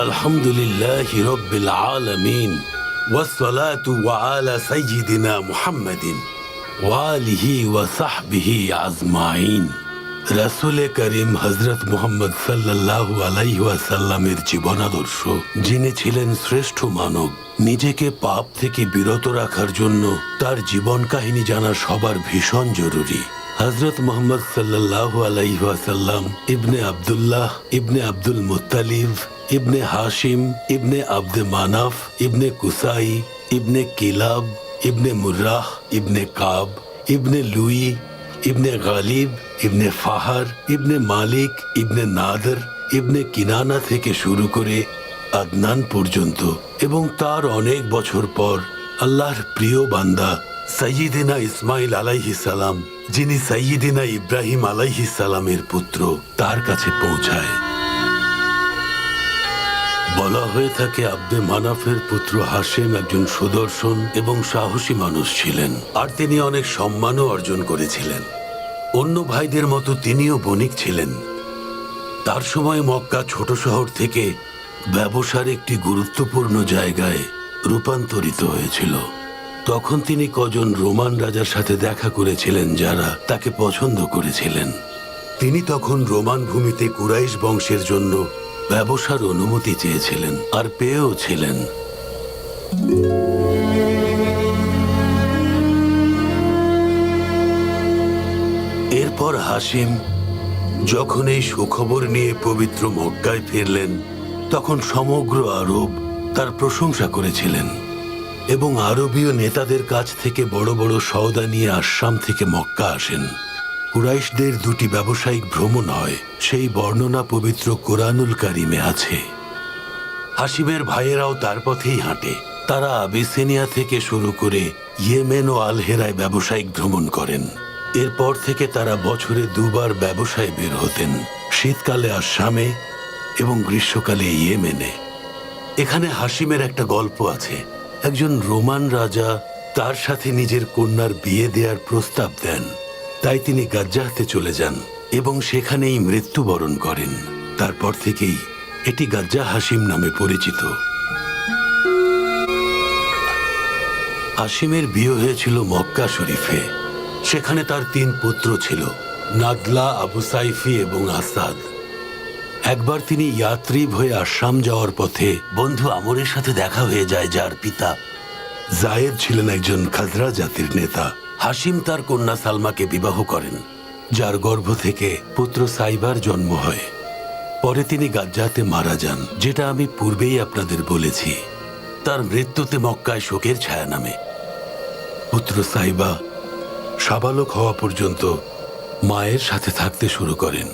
আলহামদুলিল্লাহি রাব্বিল আলামিন ওয়াসসালাতু আলা সাইয়্যিদিনা মুহাম্মাদিন ওয়া আলিহি ওয়া সাহবিহি আজমাইন। রাসূল করিম হযরত মুহাম্মদ সাল্লাল্লাহু আলাইহি ওয়াসাল্লামের জীবনাদর্শ, যিনি ছিলেন শ্রেষ্ঠ মানব। নিজেকে পাপ থেকে বিরত রাখার জন্য তার জীবন কাহিনী জানা সবার ভীষণ জরুরি। হযরত মুহাম্মদ সাল্লাল্লাহু আলাইহি ওয়াসাল্লাম ইবনে আব্দুল্লাহ ইবনে আব্দুল মুত্তালিব ইবনে হাশিম ইবনে আব্দে মানাফ ইবনে কুসাই ইবনে কিলাব ইবনে মুর্রাহ ইবনে কাব ইবনে লুই ইবনে গালিব ইবনে ফাহার ইবনে মালিক ইবনে নাদর ইবনে কিনানা থেকে শুরু করে আদনান পর্যন্ত, এবং তার অনেক বছর পর আল্লাহর প্রিয় বান্দা সাইয়্যিদিনা ইসমাইল আলাইহিস সালাম, যিনি সাইয়্যিদিনা ইব্রাহিম আলাইহিস সালামের পুত্র, তার কাছে পৌঁছায়। বলা হয়ে থাকে আব্দে মানাফের পুত্র হাশেম একজন সুদর্শন এবং সাহসী মানুষ ছিলেন, আর তিনি অনেক সম্মানও অর্জন করেছিলেন। অন্য ভাইদের মতো তিনিও বণিক ছিলেন। তার সময় মক্কা ছোট শহর থেকে ব্যবসার একটি গুরুত্বপূর্ণ জায়গায় রূপান্তরিত হয়েছিল। তখন তিনি কজন রোমান রাজার সাথে দেখা করেছিলেন, যারা তাকে পছন্দ করেছিলেন। তিনি তখন রোমান ভূমিতে কুরাইশ বংশের জন্য ব্যবসার অনুমতি চেয়েছিলেন, আর পেয়েও ছিলেন। এরপর হাশিম যখন এই সুখবর নিয়ে পবিত্র মক্কায় ফিরলেন, তখন সমগ্র আরব তার প্রশংসা করেছিলেন, এবং আরবীয় নেতাদের কাছ থেকে বড় বড় সওদা নিয়ে আসাম থেকে মক্কা আসেন। কুরাইশদের দুটি ব্যবসায়িক ভ্রমণ হয়, সেই বর্ণনা পবিত্র কোরআনুল কারিমে আছে। হাশিমের ভাইয়েরাও তার পথেই হাঁটে। তারা আবিসিনিয়া থেকে শুরু করে ইয়েমেন ও আলহেরায় ব্যবসায়িক ভ্রমণ করেন। এরপর থেকে তারা বছরে দুবার ব্যবসায় বের হতেন, শীতকালে আসামে এবং গ্রীষ্মকালে ইয়েমেনে। এখানে হাশিমের একটা গল্প আছে। একজন রোমান রাজা তার সাথে নিজের কন্যার বিয়ে দেওয়ার প্রস্তাব দেন, তাই তিনি গাজ্জাহতে চলে যান এবং সেখানেই মৃত্যুবরণ করেন। তারপর থেকেই এটি গাজ্জাহ হাশিম নামে পরিচিত। হাশিমের বিয়ে হয়েছিল মক্কা শরীফে। সেখানে তার 3 পুত্র ছিল, নাদলা, আবু সাইফি এবং আসাদ। একবার তিনি ইয়াত্রিব হয়ে আসাম যাওয়ার পথে বন্ধু আমরের সাথে দেখা হয়ে যায়, যার পিতা জায়েদ ছিলেন একজন খাজরা জাতির নেতা। হাশিম তার কন্যা সালমাকে বিবাহ করেন, যার গর্ভ থেকে পুত্র সাইবার জন্ম হয়। পরে তিনি গাজ্জাতে মারা যান, যেটা আমি পূর্বেই আপনাদের বলেছি। তার মৃত্যুতে মক্কায় শোকের ছায়া নামে। পুত্র সাইবা সাবালক হওয়া পর্যন্ত মায়ের সাথে থাকতে শুরু করেন।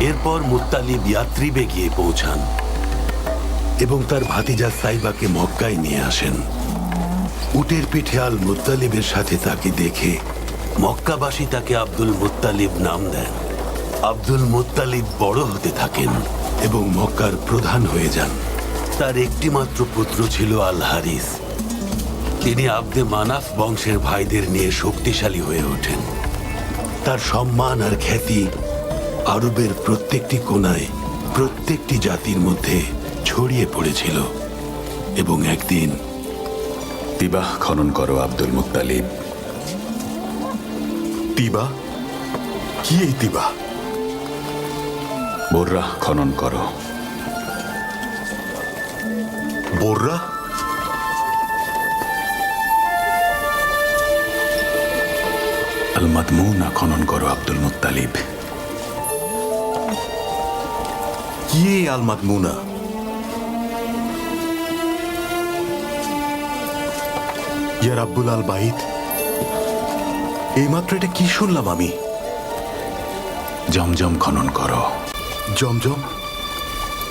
এরপর মুত্তালিব ইয়াত্রিবে গিয়ে পৌঁছান এবং তার ভাতিজা সাইবাকে মক্কায় নিয়ে আসেন। উটের পিঠে আল মুত্তালিবের সাথে তাকে দেখে মক্কাবাসী তাকে আব্দুল মুত্তালিব নাম দেন। আব্দুল মুত্তালিব বড় হতে থাকেন এবং মক্কার প্রধান হয়ে যান। তার একটি মাত্র পুত্র ছিল আল হারিস। তিনি আব্দে মানাফ বংশের ভাইদের নিয়ে শক্তিশালী হয়ে ওঠেন। তার সম্মান আর খ্যাতি আরবের প্রত্যেকটি কোণায়, প্রত্যেকটি জাতির মধ্যে ছড়িয়ে পড়েছিল। এবং একদিন তিবাহ খনন করো আব্দুল মুত্তালিব। তিবা? কি এই তিবা? বোররাহ খনন করো। বোররা? আল মাদমুনা খনন করো আব্দুল মুত্তালিব। কি এই আল মাদমুনা? ইয়া রাব্বুল আল বাইত, এইমাত্র এটা কি শুনলাম আমি? জমজম খনন করো। জমজম?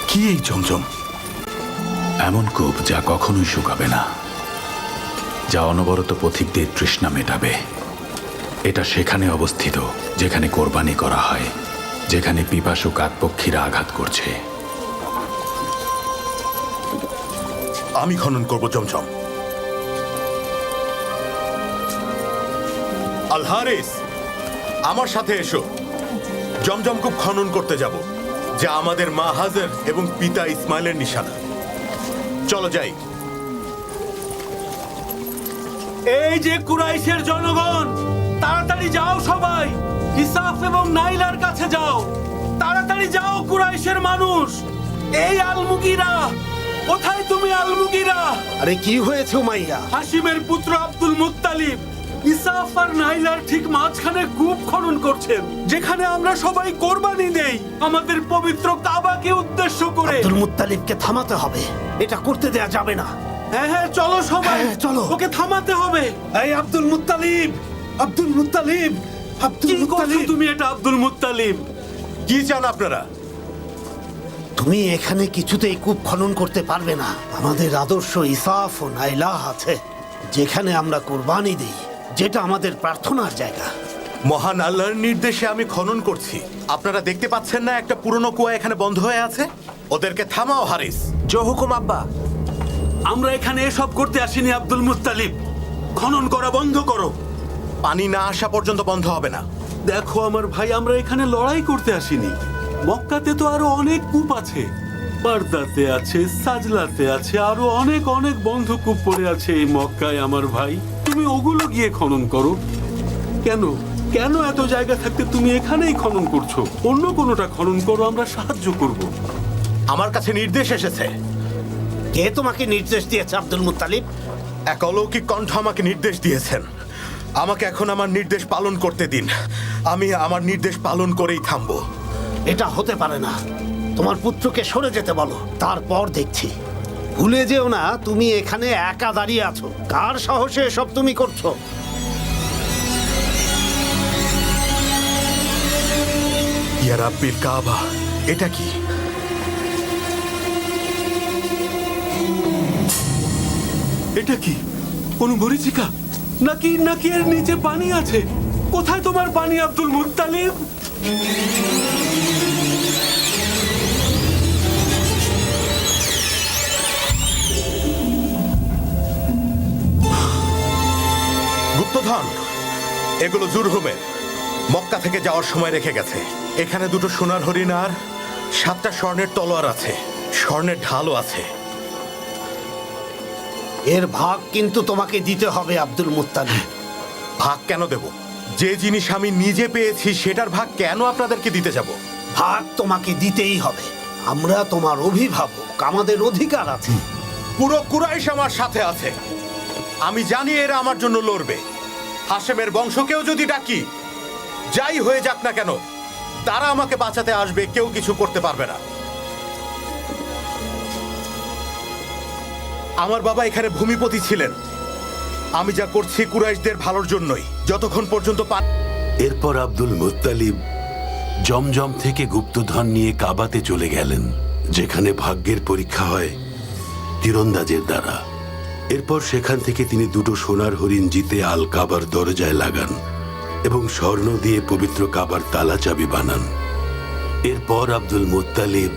কি এই জমজম? এমন কূপ যা কখনোই শুকাবে না, যা অনবরত পথিকদের তৃষ্ণা মেটাবে। এটা সেখানে অবস্থিত যেখানে কোরবানি করা হয়, যেখানে পিপাসু কাকপক্ষীরা আঘাত করছে। আমি খনন করব জমজম। আল হারিস, আমার সাথে এসো। জমজম কূপ খনন করতে যাব। যা আমাদের মা হাজর এবং পিতা ইসমাইলের নিশানা। চলো যাই। এই যে কুরাইশের জনগণ, তাড়াতাড়ি যাও সবাই, ইসাফ এবং নাইলার কাছে যাও। তাড়াতাড়ি যাও কুরাইশের মানুষ। এই আলমুগিরা, কোথায় তুমি আলমুগিরা? আরে কি হয়েছে উমাইয়া? হাসিমের পুত্র আব্দুল মুত্তালিব ইসাফ আর নাইলার ঠিক মাঝখানে কূপ খনন করছেন, যেখানে আমরা সবাই কোরবানি দেই আমাদের পবিত্র কাবাকে উদ্দেশ্য করে। আব্দুল মুত্তালিবকে থামাতে হবে, এটা করতে দেয়া যাবে না। হ্যাঁ হ্যাঁ, চলো সবাই, হ্যাঁ, চলো। ওকে থামাতে হবে। এই Abdul Muttalib, Abdul Muttalib, Abdul কি করছো মুত্তালিব, তুমি এটা আব্দুল মুত্তালিব? কি চান আপনারা? তুমি এখানে কিছুতেই কূপ খনন করতে পারবে না। আমাদের আদর্শ ইসাফ ও নাইলাহ আছে, যেখানে আমরা কোরবানি দিই, যেটা আমাদের প্রার্থনার জায়গা। মহান আল্লাহর নির্দেশে আমি খনন করছি। আপনারা দেখতে পাচ্ছেন না একটা পুরনো কুয়া এখানে বন্ধ হয়ে আছে? ওদেরকে থামাও হারিস। জো হুকুম আব্বা। আমরা এখানে এসব করতে আসিনি আব্দুল মুত্তালিব। খনন করা বন্ধ করো। পানি না আসা পর্যন্ত বন্ধ হবে না। দেখো আমার ভাই, আমরা এখানে লড়াই করতে আসিনি। মক্কাতে তো আরো অনেক কূপ আছে, বারদাতে আছে, সাজলাতে আছে, আরো অনেক অনেক বন্ধ কূপ পড়ে আছে এই মক্কায় আমার ভাই। তুমি ওগুলো গিয়ে খনন করো। কেন কেন এত জায়গা থাকতে তুমি এখানেই খনন করছো? অন্য কোনোটা খনন করো, আমরা সাহায্য করব। আমার কাছে নির্দেশ এসেছে। কে তোমাকে নির্দেশ দিয়েছে আব্দুল মুত্তালিব? এক অলৌকিক কণ্ঠ আমাকে নির্দেশ দিয়েছেন। আমাকে এখন আমার নির্দেশ পালন করতে দিন। আমি আমার নির্দেশ পালন করেই থামবো। এটা হতে পারে না। তোমার পুত্রকে সরে যেতে বলো, তারপর দেখছি। ভুলে যেও না তুমি এখানে একা দাঁড়িয়ে আছো। কার সাহসে এসব তুমি করছো? ইয়া রাব্বিল কাবা, এটা কি? এটা কি কোন মরিচিকা নাকি নাকি এর নিচে পানি আছে? কোথায় তোমার পানি আব্দুল মুত্তালিব? গুপ্তধন, এগুলো জুরহুমের। মক্কা থেকে যাওয়ার সময় রেখে গেছে। এখানে দুটো সোনার হরিণ আর 7টা স্বর্ণের তলোয়ার আছে, স্বর্ণের ঢালও আছে। এর ভাগ কিন্তু তোমাকে দিতে হবে আব্দুল মুত্তালিব। ভাগ কেন দেব? যে জিনিস আমি নিজে পেয়েছি সেটার ভাগ কেন আপনাদেরকে দিতে যাব? ভাগ তোমাকে দিতেই হবে। আমরা তোমার অভিভাবক, আমাদের অধিকার আছে। পুরো কুরাইশ আমার সাথে আছে। আমি জানি এরা আমার জন্য লড়বে। হাশেমের বংশকেও যদি ডাকি, যাই হয়ে যাক না কেন, তারা আমাকে বাঁচাতে আসবে, কেউ কিছু করতে পারবে না। আমার বাবা এখানে ভূমিপতি ছিলেন। আমি যা করছি কুরাইশদের ভালোর জন্যই, যতক্ষণ পর্যন্ত এরপর আব্দুল মুত্তালিব জমজম থেকে গুপ্তধন নিয়ে কাবাতে চলে গেলেন, যেখানে ভাগ্যের পরীক্ষা হয় তীরন্দাজের দ্বারা। এরপর সেখান থেকে তিনি দুটো সোনার হরিণ জিতে আল কাবার দরজায় লাগান এবং স্বর্ণ দিয়ে পবিত্র কাবার তালা চাবি বানান। এরপর আব্দুল মুত্তালিব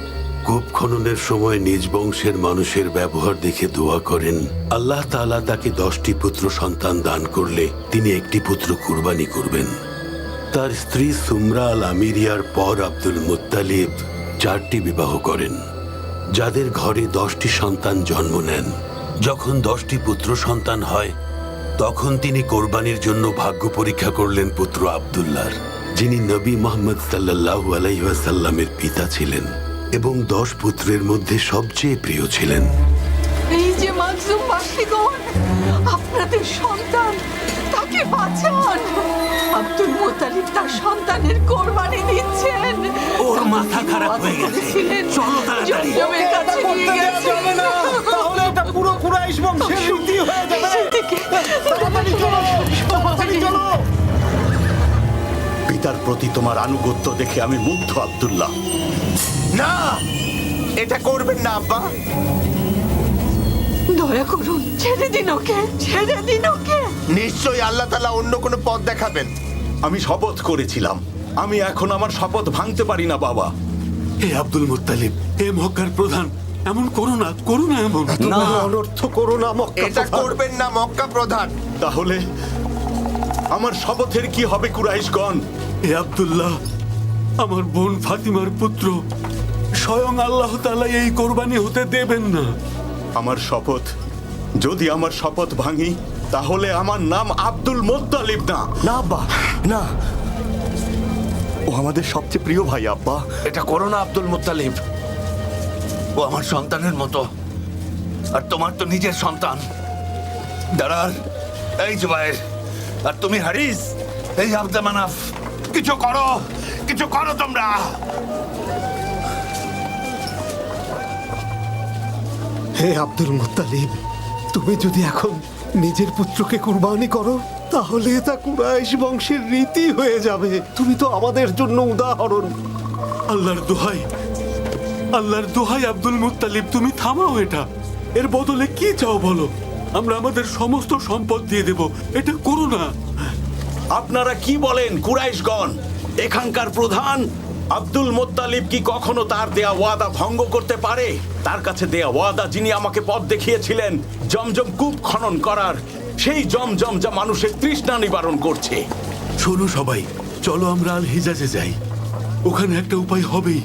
কূপ খননের সময় নিজ বংশের মানুষের ব্যবহার দেখে দোয়া করেন, আল্লাহ তাআলা তাকে 10টি পুত্র সন্তান দান করলে তিনি একটি পুত্র কুরবানি করবেন। তার স্ত্রী সুমরা আল আমিরিয়ার পর আব্দুল মুত্তালিব 4টি বিবাহ করেন, যাদের ঘরে 10টি সন্তান জন্ম নেন। যখন 10টি পুত্র সন্তান হয়, তখন তিনি কোরবানির জন্য ভাগ্য পরীক্ষা করলেন পুত্র আব্দুল্লাহর, যিনি নবী মুহাম্মদ সাল্লাল্লাহু আলাইহি ওয়াসাল্লামের পিতা ছিলেন এবং 10 পুত্রের মধ্যে সবচেয়ে প্রিয় ছিলেন। এই যে মাজলুম বাসীগণ, আপনাদের সন্তান, তাকে বাঁচান। আব্দুল মুত্তালিব তার সন্তানের কোরবানি দিচ্ছেন। ওর মাথা খারাপ হয়ে গেছে, চলো তাড়াতাড়ি। জমজমের কাছে নিয়ে গেছেন। তাহলে এটা পুরো কুরাইশ বংশের রীতি হয়ে যাবে। সেদিকে তাড়াতাড়ি চলো, তাড়াতাড়ি চলো। পিতার প্রতি তোমার আনুগত্য দেখে আমি মুগ্ধ আব্দুল্লাহ। না, এটা করবেন না আব্বা। দয়া করুন, ছেড়ে দিন ওকে, ছেড়ে দিন ওকে। নিশ্চয়ই আল্লাহ তাআলা অন্য কোনো পথ দেখাবেন। আমি শপথ করেছিলাম, আমি এখন আমার শপথ ভাঙতে পারি না বাবা। হে আব্দুল মুত্তালিব, হে মক্কার প্রধান, এমন করো না, করো না এমন। না, অনর্থ করো না মক্কা এটা প্রধান। করবেন না মক্কা প্রধান। তাহলে আমার শপথের কি হবে কুরাইশগণ? হে আব্দুল্লাহ, আমার বোন ফাতিমার পুত্র, স্বয়ং আল্লাহ তাআলা এই কোরবানি হতে দেবেন না। আমার শপথ, যদি আমার শপথ ভাঙি তাহলে আমার নাম আব্দুল মুত্তালিব না। না আব্বা, না, ও আমাদের সবচেয়ে প্রিয় ভাই আব্বা। এটা করো না আব্দুল মুত্তালিব, ও আমার সন্তানের মতো, আর তোমার তো নিজের সন্তান। দাঁড়ার, এই জুবাইর, আর তুমি হারিস, এই আব্দে মানাফ, কিছু করো, কিছু করো তোমরা। হে আব্দুল মুত্তালিব, তুমি যদি এখন নিজের পুত্রকে কুরবানি করো তাহলে তা কুরাইশ বংশের রীতি হয়ে যাবে। তুমি তো আমাদের জন্য উদাহরণ। আল্লাহর দোহাই, আল্লাহর দোহাই আব্দুল মুত্তালিব, তুমি থামাও এটা। এর বদলে কি চাও বলো, আমরা আমাদের সমস্ত সম্পদ দিয়ে দেব। এটা করো না। আপনারা কি বলেন কুরাইশগণ? এখানকার প্রধান আব্দুল মুত্তালিব কি কখনো তার দেয়া ওয়াদা ভঙ্গ করতে পারে? তার কাছে দেয়া ওয়াদা, যিনি আমাকে পথ দেখিয়েছিলেন জমজম কূপ খনন করার, সেই জমজম যা মানুষের তৃষ্ণা নিবারণ করছে। শোনো সবাই, চলো আমরা আল হিজাজে যাই। ওখানে একটা উপায় হবেই।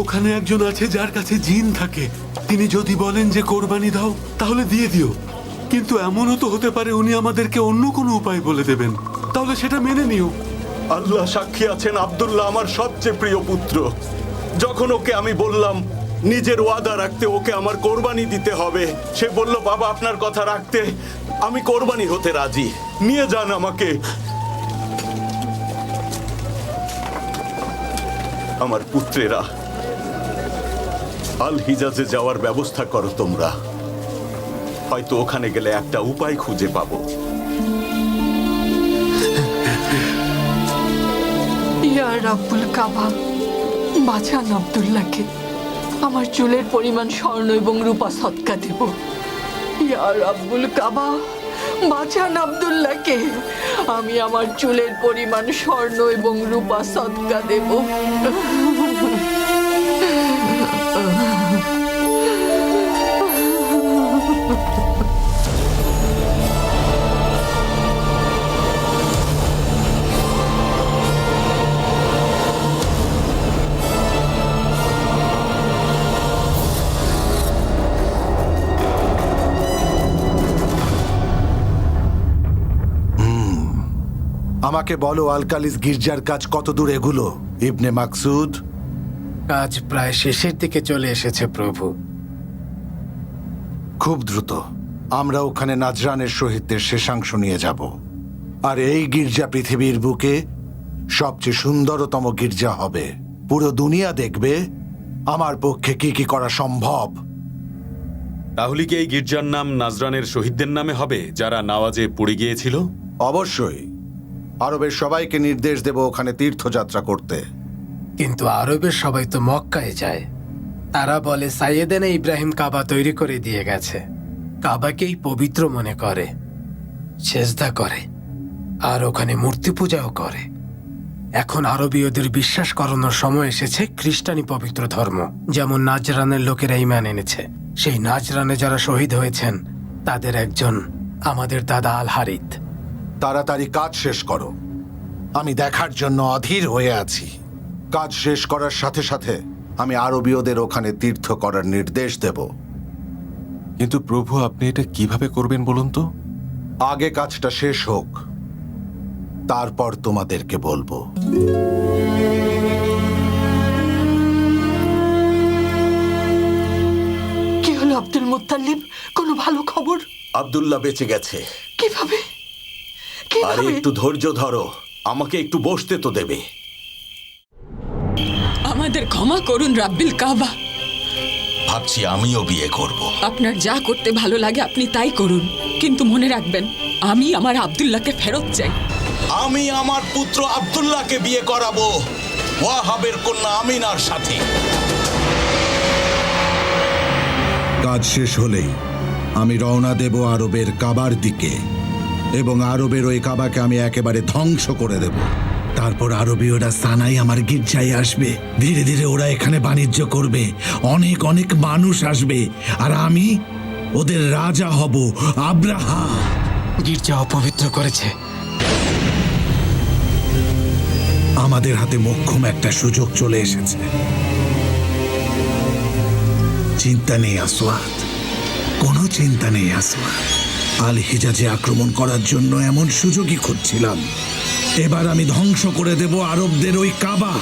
ওখানে একজন আছে যার কাছে জিন থাকে। তিনি যদি বলেন যে কোরবানি দাও, তাহলে দিয়ে দিও। কিন্তু এমনও তো হতে পারে উনি আমাদেরকে অন্য কোনো উপায় বলে দেবেন, তাহলে সেটা মেনে নিও। আল্লাহ সাক্ষী আছেন, আব্দুল্লাহ আমার সবচেয়ে প্রিয় পুত্র। যখন ওকে আমি বললাম নিজের ওয়াদা রাখতে ওকে আমার কোরবানি দিতে হবে, সে বলল, বাবা আপনার কথা রাখতে আমি কোরবানি হতে রাজি, নিয়ে যান আমাকে। আমার পুত্রেরা, আল হিজাজে যাওয়ার ব্যবস্থা করো তোমরা। হয়তো ওখানে গেলে একটা উপায় খুঁজে পাবো। ইয়া রাব্বুল কাবা, বাঁচান আব্দুল্লাহকে। আমার চুলের পরিমাণ স্বর্ণ এবং রূপা সদকা দেব। ইয়া রাব্বুল কাবা, বাঁচান আব্দুল্লাহকে। আমি আমার চুলের পরিমাণ স্বর্ণ এবং রূপা সদকা দেব। আমাকে বলো, আলকালিস গির্জার কাজ কত দূর এগুলো? ইবনে মাকসুদ, কাজ প্রায় শেষের দিকে চলে এসেছে প্রভু। খুব দ্রুত আমরা ওখানে নাজরানের শহীদদের শেষাংশ নিয়ে যাব। আর এই গির্জা পৃথিবীর বুকে সবচেয়ে সুন্দরতম গির্জা হবে। পুরো দুনিয়া দেখবে আমার পক্ষে কি কি করা সম্ভব। তাহলে কি এই গির্জার নাম নাজরানের শহীদদের নামে হবে, যারা নাওয়াজে পড়ে গিয়েছিল? অবশ্যই। আরবের সবাইকে নির্দেশ দেব ওখানে তীর্থযাত্রা করতে। কিন্তু আরবের সবাই তো মক্কায় যায়। তারা বলে সাইয়েদেনা ইব্রাহিম কাবা তৈরি করে দিয়ে গেছে। কাবাকেই পবিত্র মনে করে, সেজদা করে, আর ওখানে মূর্তি পূজাও করে। এখন আরবীয়দের বিশ্বাস করানোর সময় এসেছে খ্রিস্টানি পবিত্র ধর্ম। যেমন নাজরানের লোকেরা ঈমান এনেছে। সেই নাজরানে যারা শহীদ হয়েছেন তাদের একজন আমাদের দাদা আল হারিথ। তাড়াতাড়ি কাজ শেষ করো, আমি দেখার জন্য অধীর হয়ে আছি। কাজ শেষ করার সাথে সাথে আমি আরবীয়দের ওখানে তীর্থ করার নির্দেশ দেব। কিন্তু প্রভু, আপনি এটা কিভাবে করবেন বলুন তো? আগে কাজটা শেষ হোক, তারপর তোমাদেরকে বলবো। কি হলো আব্দুল মুত্তালিব, কোনো ভালো খবর? আব্দুল্লাহ বেঁচে গেছে। কিভাবে? আরে একটু ধৈর্য ধরো, আমাকে একটু বসতে তো দেবে। আমাদের ক্ষমা করুন রাব্বিল কাবা। ভাবছি আমিও বিয়ে করব। আপনার যা করতে ভালো লাগে আপনি তাই করুন, কিন্তু মনে রাখবেন আমি আমার আব্দুল্লাহকে ফেরত চাই। আমি আমার পুত্র আব্দুল্লাহকে বিয়ে করাবো ওয়াহাবের কন্যা আমিনার সাথে। কাজ শেষ হলেই আমি রওনা দেব আরবের কাবার দিকে, এবং আরবের ওই কাবাকে আমি একেবারে ধ্বংস করে দেব। তারপর আরবীয়রা সানাই আমার গির্জায় আসবে। ধীরে ধীরে ওরা এখানে বাণিজ্য করবে, অনেক অনেক মানুষ আসবে, আর আমি ওদের রাজা হব, আব্রাহা। গির্জা অপবিত্র করেছে। আমাদের হাতে মোক্ষম একটা সুযোগ চলে এসেছে। চিন্তা নেই আসওয়াদ, কোনো চিন্তা নেই আসওয়াদ। আল হিজাজে আক্রমণ করার জন্য এমন সুযোগই খুঁজছিলাম। এবার আমি ধ্বংস করে দেব আরবদের ওই কাবা।